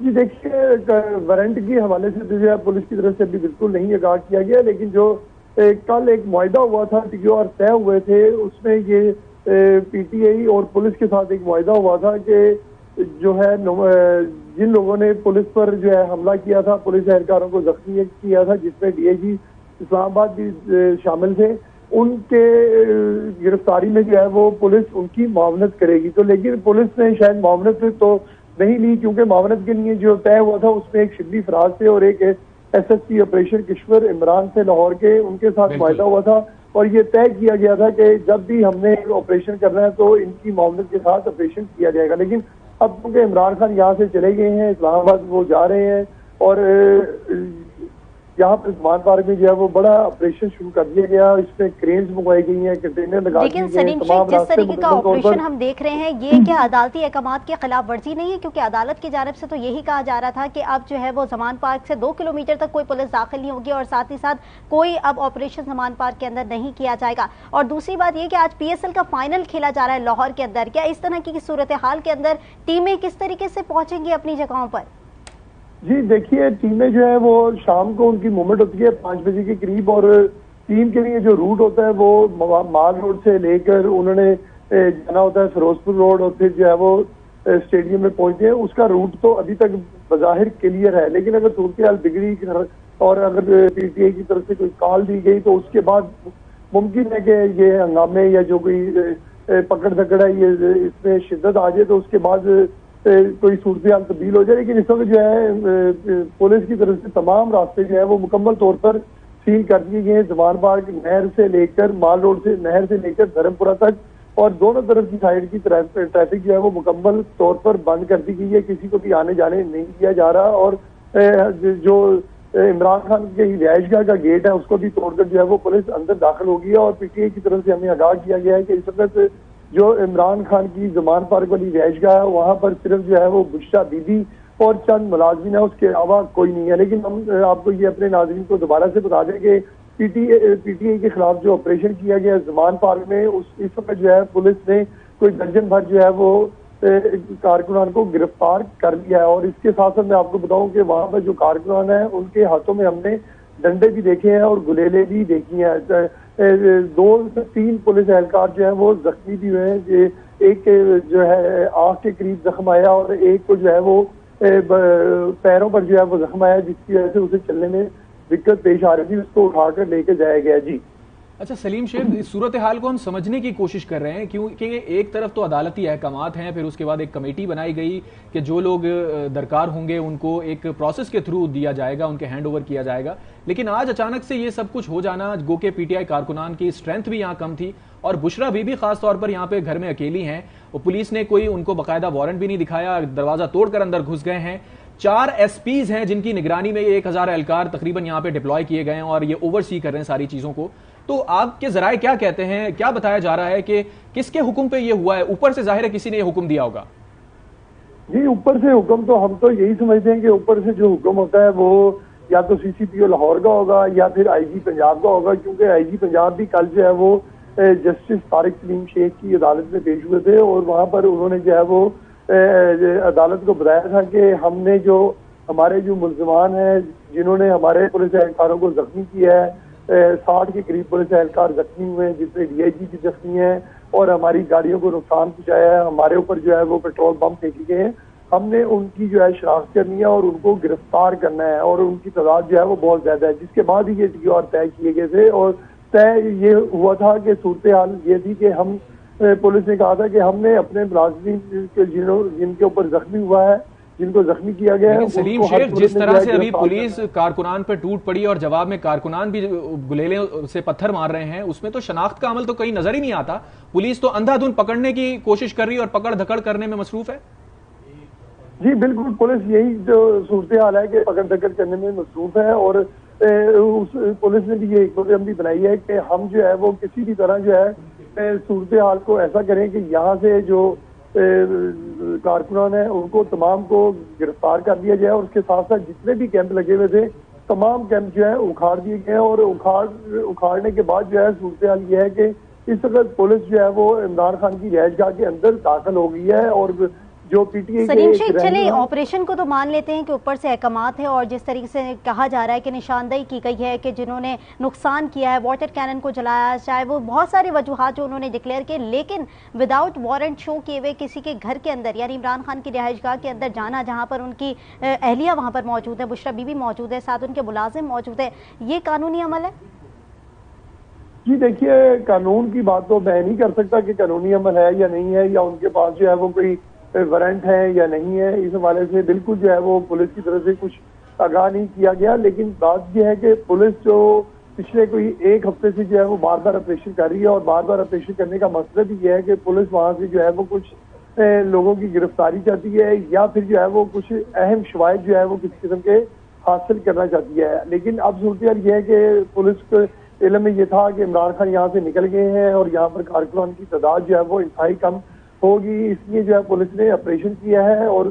जी देखिए, वारंट के हवाले से तो जो है पुलिस की तरफ से अभी बिल्कुल नहीं आगाह किया गया, लेकिन जो कल एक मुआहदा हुआ था जो और तय हुए थे उसमें ये पीटीआई और पुलिस के साथ एक मुआहदा हुआ था कि जो है जिन लोगों ने पुलिस पर जो है हमला किया था, पुलिस एहलकारों को जख्मी किया था, जिसमें डीआईजी इस्लामाबाद भी शामिल थे, उनके गिरफ्तारी में जो है वो पुलिस उनकी मुआवनत करेगी। तो लेकिन पुलिस ने शायद मुआवनत तो नहीं ली, क्योंकि मुआवनत के लिए जो तय हुआ था उसमें एक शिबली फराज थे और एक एसएसपी ऑपरेशन किश्वर इमरान से लाहौर के, उनके साथ मुआहदा हुआ था और ये तय किया गया था कि जब भी हमने ऑपरेशन करना है तो इनकी मुआवनत के साथ ऑपरेशन किया जाएगा। लेकिन अब क्योंकि इमरान खान यहाँ से चले गए हैं, इस्लामाबाद वो जा रहे हैं और यहाँ पर उस्मान पार्क में जो है वो बड़ा ऑपरेशन शुरू कर दिया गया। इसमें क्रेन्स मंगवाई गई हैं, कंटेनर लगा दिए गए। लेकिन सलीम शेख, जिस तरीके का ऑपरेशन हम देख रहे हैं, ये क्या अदालती अहकामात के खिलाफ वर्जी नहीं है? क्योंकि अदालत की जानिब से तो यही कहा जा रहा था कि अब जो है वो जमान पार्क से 2 किलोमीटर तक कोई पुलिस दाखिल नहीं होगी और साथ ही साथ कोई अब ऑपरेशन जमान पार्क के अंदर नहीं किया जाएगा। और दूसरी बात यह कि आज पीएसएल का फाइनल खेला जा रहा है लाहौर के अंदर। क्या इस तरह की सूरत हाल के अंदर टीमें किस तरीके से पहुंचेंगी अपनी जगहों पर? जी देखिए, टीमें जो है वो शाम को उनकी मूवमेंट होती है 5 बजे के करीब, और टीम के लिए जो रूट होता है वो माल रोड से लेकर उन्होंने जाना होता है फिरोजपुर रोड और फिर जो है वो स्टेडियम में पहुंचते हैं। उसका रूट तो अभी तक बज़ाहिर क्लियर है, लेकिन अगर सूरत हाल बिगड़ी और अगर पीटीआई की तरफ से कोई कॉल दी गई तो उसके बाद मुमकिन है कि ये हंगामे या जो कोई पकड़ धकड़ है ये इसमें शिद्दत आ जाए, तो उसके बाद कोई सूरत हाल तब्दील हो जाए। लेकिन इस वक्त जो है पुलिस की तरफ से तमाम रास्ते जो है वो मुकम्मल तौर पर सील कर दिए गए हैं। जमान पार्क नहर से लेकर माल रोड से नहर से लेकर धर्मपुरा तक और दोनों तरफ की साइड की ट्रैफिक जो है वो मुकम्मल तौर पर बंद कर दी गई है। किसी को भी आने जाने नहीं दिया जा रहा और जो इमरान खान के रिहायशगाह का गेट है उसको भी तोड़कर जो है वो पुलिस अंदर दाखिल हो गई है। और पीटीआई की तरफ से हमें आगाह किया गया है कि इस वक्त जो इमरान खान की जमान पार्क वाली रिहायशगाह है वहां पर सिर्फ जो है वो बुशरा बीबी और चंद मुलाजमीन है, उसके अलावा कोई नहीं है। लेकिन हम आपको ये अपने नाज़रीन को दोबारा से बता दें कि पीटीआई के खिलाफ जो ऑपरेशन किया गया जमान पार्क में इस वक्त जो है पुलिस ने कोई दर्जन भर जो है वो कारकुनान को गिरफ्तार कर लिया है। और इसके साथ साथ मैं आपको बताऊं कि वहां पर जो कारकुनान है उनके हाथों में हमने डंडे भी देखे हैं और गुलेले भी देखी हैं। 2 से 3 पुलिस एहलकार जो है वो जख्मी भी हुए हैं। एक जो है आंख के करीब जख्म आया और एक को जो है वो पैरों पर जो है वो जख्म आया, जिसकी वजह से उसे चलने में दिक्कत पेश आ रही थी। उसको उठाकर लेके जाया गया। जी अच्छा सलीम शेख, इस सूरत हाल को हम समझने की कोशिश कर रहे हैं क्योंकि एक तरफ तो अदालती अहकामात हैं, फिर उसके बाद एक कमेटी बनाई गई कि जो लोग दरकार होंगे उनको एक प्रोसेस के थ्रू दिया जाएगा, उनके हैंड ओवर किया जाएगा। लेकिन आज अचानक से ये सब कुछ हो जाना, गो के पीटीआई कारकुनान की स्ट्रेंथ भी यहाँ कम थी और बुशरा बीबी खास तौर पर यहाँ पे घर में अकेली हैं और पुलिस ने कोई उनको बाकायदा वारंट भी नहीं दिखाया, दरवाजा तोड़कर अंदर घुस गए हैं। 4 एसपीज हैं जिनकी निगरानी में 1000 एहलकार तकरीबन यहाँ पे डिप्लॉय किए गए हैं और ये ओवरसी कर रहे हैं सारी चीजों को। तो आपके जराए क्या कहते हैं, क्या बताया जा रहा है कि किसके हुक्म पे ये हुआ है? ऊपर से जाहिर है किसी ने ये हुक्म दिया होगा। जी ऊपर से हुक्म तो हम तो यही समझते हैं कि ऊपर से जो हुक्म होता है वो या तो सीसीपीओ लाहौर का होगा या फिर आईजी पंजाब का होगा, क्योंकि आईजी पंजाब भी कल जो है वो जस्टिस तारिक सलीम शेख की अदालत में पेश हुए थे और वहां पर उन्होंने जो है वो अदालत को बताया था कि हमने जो हमारे जो मुल्ज़िमान हैं जिन्होंने हमारे पुलिस एहलकारों को जख्मी किया है, 60 के करीब पुलिस एहलकार जख्मी हुए हैं, जिसमें डीआईजी भी जख्मी है और हमारी गाड़ियों को नुकसान पहुंचाया है, हमारे ऊपर जो है वो पेट्रोल बम फेंके गए हैं। हमने उनकी जो है शनाख्त करनी है और उनको गिरफ्तार करना है और उनकी तादाद जो है वो बहुत ज्यादा है। जिसके बाद ही ये टीआर तय किए गए थे और तय ये हुआ था कि सूरत हाल ये थी कि हम पुलिस ने कहा था कि हमने अपने मुलाजिमीन जिनके ऊपर जख्मी हुआ है, जिनको जख्मी किया गया है। सलीम शेख, जिस तरह से अभी पुलिस कारकुनान पर टूट पड़ी और जवाब में कारकुनान भी गुलेले से पत्थर मार रहे हैं, उसमें तो शनाख्त का अमल तो कहीं नजर ही नहीं आता। पुलिस तो अंधाधुंध पकड़ने की कोशिश कर रही है और पकड़ धकड़ करने में मसरूफ है। जी बिल्कुल, पुलिस यही जो सूरत हाल है कि पकड़ धकड़ करने में मसरूफ है और उस पुलिस ने भी ये एक भी बनाई है कि हम जो है वो किसी भी तरह जो है सूरत हाल को ऐसा करें कि यहाँ से जो कारकुनान है उनको तमाम को गिरफ्तार कर दिया जाए और उसके साथ साथ जितने भी कैंप लगे हुए थे तमाम कैंप जो है उखाड़ दिए गए और उखाड़ने के बाद जो है सूरत हाल ये है कि इस वक्त पुलिस जो है वो इमरान खान की रिहायशगाह के अंदर दाखिल हो गई है और जो पीटीआई सलीम शेख, चले ऑपरेशन को तो मान लेते हैं कि ऊपर से अहकामात है और जिस तरीके से कहा जा रहा है कि निशानदेही की गई है कि जिन्होंने नुकसान किया है, वाटर कैनन को जलाया, चाहे वो बहुत सारे वजूहात जो उन्होंने डिक्लेयर किए, लेकिन विदाउट वारंट शो किए हुए किसी के घर के अंदर यानी इमरान खान की रिहाइशगाह के अंदर जाना, जहाँ पर उनकी अहलिया वहाँ पर मौजूद है, बुशरा बीबी मौजूद है, साथ उनके मुलाजिम मौजूद है, ये कानूनी अमल है? जी देखिए, कानून की बात तो मैं नहीं कर सकता कि कानूनी अमल है या नहीं है, या उनके पास जो है वो कोई वारंट है या नहीं है। इस हवाले से बिल्कुल जो है वो पुलिस की तरफ से कुछ आगाह नहीं किया गया। लेकिन बात यह है कि पुलिस जो पिछले कोई एक हफ्ते से जो है वो बार बार ऑपरेशन कर रही है, और बार बार ऑपरेशन करने का मकसद ही यह है कि पुलिस वहां से जो है वो कुछ लोगों की गिरफ्तारी चाहती है, या फिर जो है वो कुछ अहम शवाहिद जो है वो किसी किस्म के हासिल करना चाहती है। लेकिन अब सूरत यह है कि पुलिस को इल्म में ये था कि इमरान खान यहाँ से निकल गए हैं और यहाँ पर कारकुनान की तादाद जो है वो इंतहाई कम होगी, इसलिए जो है पुलिस ने ऑपरेशन किया है। और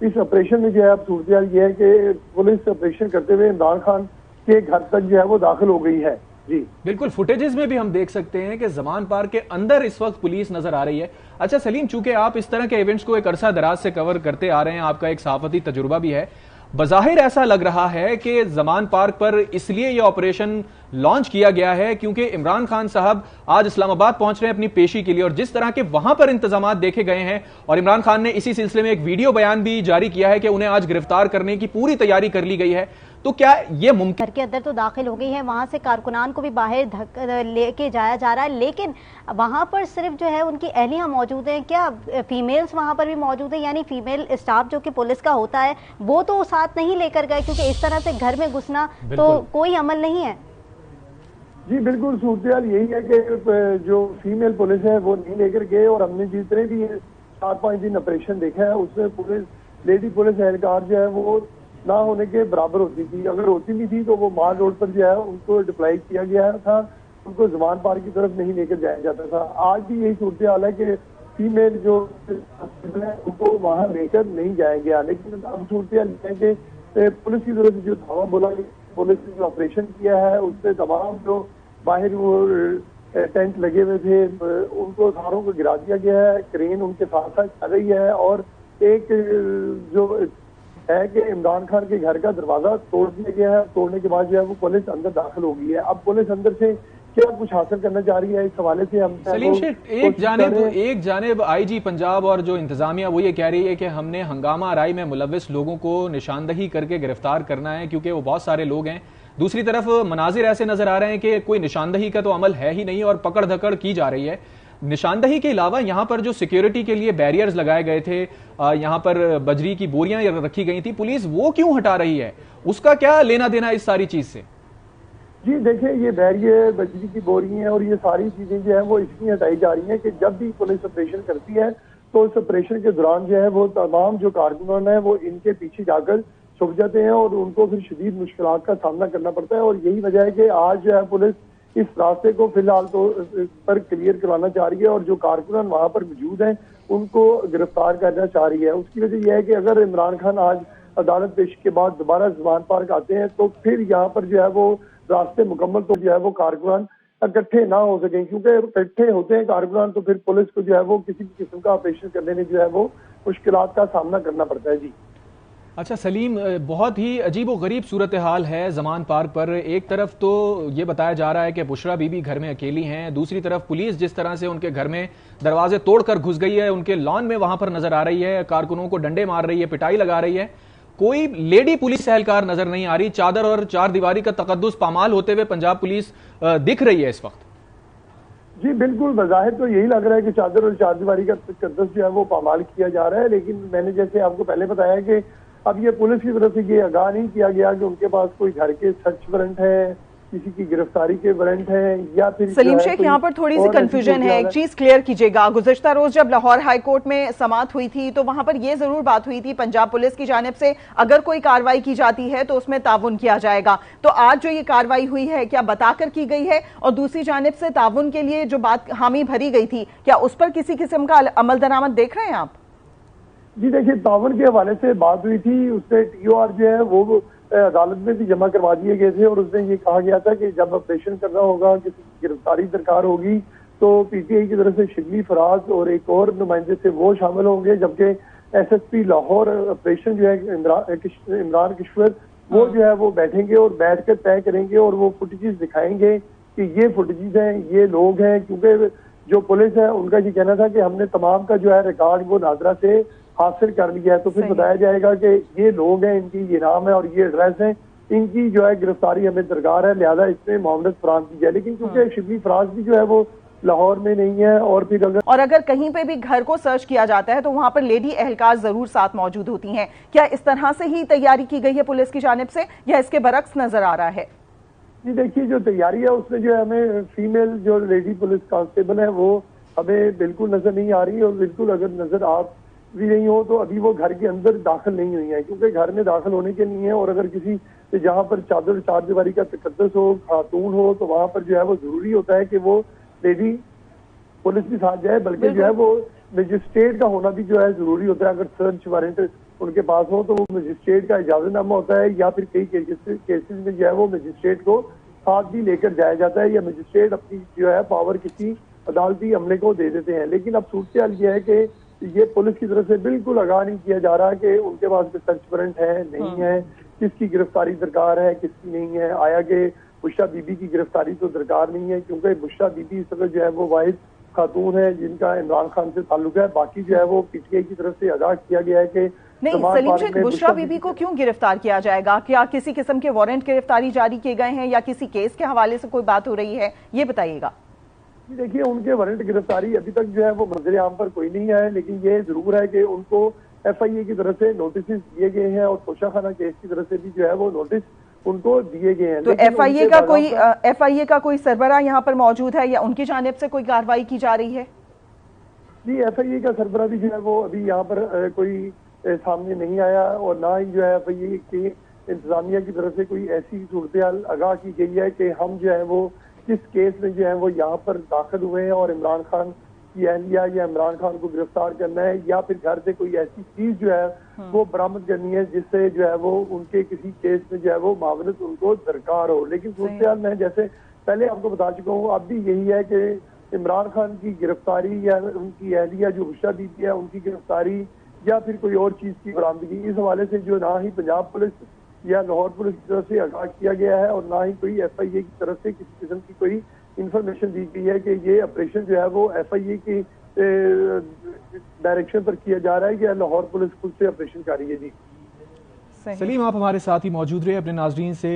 इस ऑपरेशन में जो है अब सूरत ये है कि पुलिस ऑपरेशन करते हुए इमरान खान के घर तक जो है वो दाखिल हो गई है। जी बिल्कुल, फुटेजेस में भी हम देख सकते हैं कि जमान पार्क के अंदर इस वक्त पुलिस नजर आ रही है। अच्छा सलीम, चूंकि आप इस तरह के इवेंट्स को एक अरसा दराज से कवर करते आ रहे हैं, आपका एक सहाफती तजुर्बा भी है, बज़ाहिर ऐसा लग रहा है कि जमान पार्क पर इसलिए यह ऑपरेशन लॉन्च किया गया है क्योंकि इमरान खान साहब आज इस्लामाबाद पहुंच रहे हैं अपनी पेशी के लिए, और जिस तरह के वहां पर इंतजाम देखे गए हैं, और इमरान खान ने इसी सिलसिले में एक वीडियो बयान भी जारी किया है कि उन्हें आज गिरफ्तार करने की पूरी तैयारी कर ली गई है, तो क्या ये मुमकिन? घर के अंदर तो दाखिल हो गई है, वहां से कारकुनान को भी बाहर लेके जाया जा रहा है, लेकिन वहां पर सिर्फ जो है उनकी अहलियां मौजूद हैं, क्या फीमेल्स वहां पर भी मौजूद है? यानी फीमेल स्टाफ जो कि पुलिस का होता है वो तो साथ नहीं लेकर गए, क्योंकि इस तरह से घर में घुसना तो कोई अमल नहीं है। जी बिल्कुल, सूरत यही है कि जो फीमेल पुलिस है वो नहीं लेकर गए, और हमने जितने भी 4-5 दिन ऑपरेशन देखा है उसमें पुलिस लेडी पुलिस एहलकार जो है वो ना होने के बराबर होती थी। अगर होती भी थी तो वो माल रोड पर जो है उनको डिप्लॉय किया गया था, उनको जमान पार्क की तरफ नहीं लेकर जाया जाता था। आज भी यही सूरत हाल है कि फीमेल जो है उनको वहां लेकर नहीं जाया गया। लेकिन अब सूरत है कि पुलिस की तरफ से जो धावा बोला, पुलिस ने जो ऑपरेशन किया है उससे तमाम जो बाहर वो टेंट लगे हुए थे उनको सारों को गिरा दिया गया है, क्रेन उनके साथ साथ चल रही है, और एक जो है कि इमरान खान के घर का दरवाजा तोड़ दिया गया है। तोड़ने के बाद जो है वो पुलिस अंदर दाखिल हो गई है। अब पुलिस अंदर से क्या कुछ हासिल करना चाह रही है, इस हवाले से हम सलीम शेख, एक जानिब आईजी पंजाब और जो इंतजामिया वो ये कह रही है कि हमने हंगामा आराई में मुलव्विस लोगों को निशानदही करके गिरफ्तार करना है क्योंकि वो बहुत सारे लोग हैं। दूसरी तरफ मनाजिर ऐसे नजर आ रहे हैं कि कोई निशानदही का तो अमल है ही नहीं और पकड़ धकड़ की जा रही है। निशानदही के अलावा यहां पर जो सिक्योरिटी के लिए बैरियर्स लगाए गए थे, यहां पर बजरी की बोरियां रखी गई थी, पुलिस वो क्यों हटा रही है? उसका क्या लेना देना इस सारी चीज से? जी देखिए, ये बैरियर, बजरी की बोरियां और ये सारी चीजें जो है वो इसलिए हटाई जा रही है कि जब भी पुलिस ऑपरेशन करती है तो इस ऑपरेशन के दौरान जो है वो तमाम जो कारकुनान है वो इनके पीछे जाकर छुप जाते हैं और उनको फिर शदीद मुश्किलात का सामना करना पड़ता है। और यही वजह है कि आज जो है पुलिस इस रास्ते को फिलहाल तो पर क्लियर करवाना चाह रही है, और जो कारकुनान वहां पर मौजूद हैं उनको गिरफ्तार करना चाह रही है। उसकी वजह यह है कि अगर इमरान खान आज अदालत पेश के बाद दोबारा जमान पार्क आते हैं तो फिर यहाँ पर जो है वो रास्ते मुकम्मल तो जो है वो कारकुनान इकट्ठे ना हो सकें, क्योंकि इकट्ठे होते हैं कारकुनान तो फिर पुलिस को जो है वो किसी भी किस्म का ऑपरेशन करने में जो है वो मुश्किलात का सामना करना पड़ता है। जी अच्छा सलीम, बहुत ही अजीब व गरीब सूरत हाल है जमान पार्क पर। एक तरफ तो ये बताया जा रहा है कि बुशरा बीबी घर में अकेली हैं, दूसरी तरफ पुलिस जिस तरह से उनके घर में दरवाजे तोड़कर घुस गई है, उनके लॉन में वहां पर नजर आ रही है, कारकुनों को डंडे मार रही है, पिटाई लगा रही है, कोई लेडी पुलिस एहलकार नजर नहीं आ रही। चादर और चार दीवारी का तकद्दुस पामाल होते हुए पंजाब पुलिस दिख रही है इस वक्त। जी बिल्कुल, बज़ाहिर तो यही लग रहा है कि चादर और चार दीवारी का तकद्दुस जो है वो पामाल किया जा रहा है। लेकिन मैंने जैसे आपको पहले बताया कि अब ये पुलिस की तरफ से ये आगाह नहीं किया गया कि उनके पास कोई घर के सर्च वारंट है, किसी की गिरफ्तारी के वारंट है, या फिर सलीम शेख यहाँ पर थोड़ी सी कंफ्यूजन है। एक चीज क्लियर कीजिएगा, गुज़िश्ता रोज जब लाहौर हाई कोर्ट में समाअत हुई थी तो वहां पर यह जरूर बात हुई थी पंजाब पुलिस की जानिब से अगर कोई कार्रवाई की जाती है तो उसमें ताउन किया जाएगा। तो आज जो ये कार्रवाई हुई है क्या बताकर की गई है? और दूसरी जानिब से ताउन के लिए जो बात हामी भरी गई थी, क्या उस पर किसी किस्म का अमल दरामद देख रहे हैं आप? जी देखिए, ताउन के हवाले से बात हुई थी, उससे TOR जो है वो अदालत में भी जमा करवा दिए गए थे, और उसमें ये कहा गया था कि जब ऑपरेशन करना होगा, किसी की गिरफ्तारी दरकार होगी तो PTI की तरफ से शिबली फराज और एक और नुमाइंदे से वो शामिल होंगे, जबकि SSP लाहौर ऑपरेशन जो है इमरान किश्वर, वो जो है वो बैठेंगे और बैठकर तय करेंगे और वो फुटेजेस दिखाएंगे कि ये फुटेजेस हैं, ये लोग हैं। क्योंकि जो पुलिस है उनका ये कहना था कि हमने तमाम का जो है रिकॉर्ड वो नादरा से हासिल कर लिया है, तो फिर बताया जाएगा कि ये लोग हैं, इनकी ये नाम है और ये एड्रेस है, इनकी जो है गिरफ्तारी हमें दरकार है, लिहाजा इसमें मोहम्मद फराज की जाए। लेकिन क्योंकि शिबली फराज भी जो है वो लाहौर में नहीं है और फिर अगर कहीं पे भी घर को सर्च किया जाता है तो वहां पर लेडी एहलकार जरूर साथ मौजूद होती हैं। क्या इस तरह से ही तैयारी की गई है पुलिस की जानिब से या इसके बरक्स नजर आ रहा है? जी देखिए, जो तैयारी है उसमें जो है हमें फीमेल जो लेडी पुलिस कांस्टेबल है वो हमें बिल्कुल नजर नहीं आ रही, और बिल्कुल अगर नजर आ भी नहीं हो तो अभी वो घर के अंदर दाखिल नहीं हुई है, क्योंकि घर में दाखिल होने के नहीं है। और अगर किसी जहाँ पर चादर चारदीवारी का तकद्दुस हो, खातून हो, तो वहां पर जो है वो जरूरी होता है कि वो लेडी पुलिस भी साथ जाए, बल्कि जो है वो मजिस्ट्रेट का होना भी जो है जरूरी होता है। अगर सर्च वारंट उनके पास हो तो वो मजिस्ट्रेट का इजाजतनामा होता है, या फिर कई केसेस में जो है वो मजिस्ट्रेट को साथ भी लेकर जाया जाता है, या मजिस्ट्रेट अपनी जो है पावर किसी अदालती अमले को दे देते हैं। लेकिन अब सूरत हाल ये है कि ये पुलिस की तरफ से बिल्कुल आगाह नहीं किया जा रहा कि उनके पास कोई सर्च वारंट है नहीं है, किसकी गिरफ्तारी दरकार है किसकी नहीं है। आया कि बुशरा बीबी की गिरफ्तारी तो दरकार नहीं है, क्योंकि बुशरा बीबी इस वक्त जो है वो वाहिद खातून है जिनका इमरान खान से ताल्लुक है। बाकी जो है वो PTI की तरफ से आगाह किया गया है कि नहीं, सलीम शेख, बुशरा बीबी को क्यों गिरफ्तार किया जाएगा? क्या किसी किस्म के वारंट गिरफ्तारी जारी किए गए हैं या किसी केस के हवाले से कोई बात हो रही है, ये बताइएगा। देखिए, उनके वारंट गिरफ्तारी अभी तक जो है वो मंजर आम पर कोई नहीं है, लेकिन ये जरूर है कि उनको FIA की तरफ से नोटिस दिए गए हैं और तोशाखाना केस की तरफ से भी जो है वो नोटिस उनको दिए गए हैं। तो FIA का कोई सरबराह यहाँ पर मौजूद है या उनकी जानिब से कोई कार्रवाई की जा रही है? जी, FIA का सरबराह भी जो है वो अभी यहाँ पर कोई सामने नहीं आया, और ना ही जो है FIA की इंतजामिया की तरफ से कोई ऐसी सूरत हाल आगाह की गई है कि हम जो है वो किस केस में जो है वो यहाँ पर दाखिल हुए हैं और इमरान खान की अहलिया या इमरान खान को गिरफ्तार करना है, या फिर घर से कोई ऐसी चीज जो है वो बरामद करनी है जिससे जो है वो उनके किसी केस में जो है वो मामलत उनको दरकार हो। लेकिन सूरत हाल में जैसे पहले आपको बता चुका हूँ, अब भी यही है कि इमरान खान की गिरफ्तारी या उनकी अहलिया जो बुशरा बीबी है उनकी गिरफ्तारी या फिर कोई और चीज की बरामदगी, इस हवाले से जो ना ही पंजाब पुलिस या लाहौर पुलिस की तरफ से आगाह किया गया है और ना ही कोई FIA की तरफ से किसी किस्म की कोई इंफॉर्मेशन दी गई है कि ये ऑपरेशन जो है वो FIA की डायरेक्शन पर किया जा रहा है या लाहौर पुलिस खुद से ऑपरेशन कर रही है। जी सलीम, आप हमारे साथ ही मौजूद रहे, अपने नाजरीन से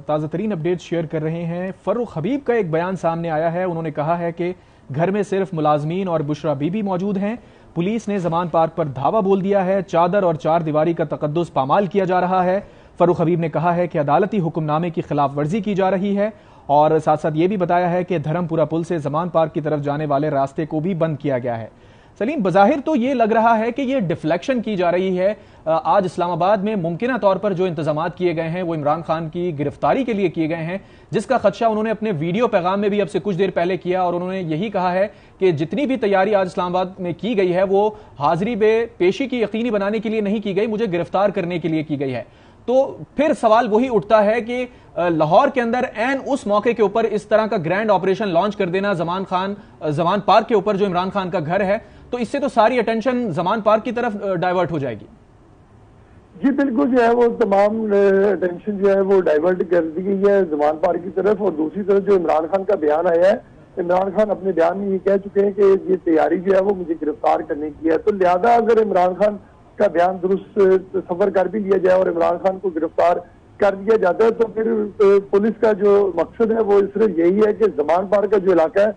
ताज़ा तरीन अपडेट शेयर कर रहे हैं। फर्रुख हबीब का एक बयान सामने आया है, उन्होंने कहा है कि घर में सिर्फ मुलाजमीन और बुशरा बीबी मौजूद हैं। पुलिस ने जमान पार्क पर धावा बोल दिया है, चादर और चार दीवारी का तकद्दुस पामाल किया जा रहा है। फर्रुख हबीब ने कहा है कि अदालती हुक्मनामे की खिलाफ वर्जी की जा रही है, और साथ साथ ये भी बताया है कि धर्मपुरा पुल से जमान पार्क की तरफ जाने वाले रास्ते को भी बंद किया गया है। सलीम, बज़ाहिर तो ये लग रहा है कि ये डिफ्लेक्शन की जा रही है। आज इस्लामाबाद में मुमकिना तौर पर जो इंतजामात किए गए हैं वो इमरान खान की गिरफ्तारी के लिए किए गए हैं, जिसका खदशा उन्होंने अपने वीडियो पैगाम में भी अब से कुछ देर पहले किया, और उन्होंने यही कहा है कि जितनी भी तैयारी आज इस्लामाबाद में की गई है वो हाजिरी पेशी की यकीनी बनाने के लिए नहीं की गई, मुझे गिरफ्तार करने के लिए की गई है। तो फिर सवाल वही उठता है कि लाहौर के अंदर एन उस मौके के ऊपर इस तरह का ग्रैंड ऑपरेशन लॉन्च कर देना जमान पार्क के ऊपर जो इमरान खान का घर है, तो इससे तो सारी अटेंशन जमान पार्क की तरफ डाइवर्ट हो जाएगी। जी बिल्कुल, जो है वो तमाम अटेंशन जो है वो डाइवर्ट कर दी गई है जमान पार्क की तरफ। और दूसरी तरफ जो इमरान खान का बयान आया है, इमरान खान अपने बयान में ये कह चुके हैं कि ये तैयारी जो है वो मुझे गिरफ्तार करने की है। तो लिहाजा अगर इमरान खान का बयान दुरुस्त सफर कर भी लिया जाए और इमरान खान को गिरफ्तार कर दिया जाता है, तो फिर पुलिस का जो मकसद है वो सिर्फ यही है कि जमान पार्क का जो इलाका है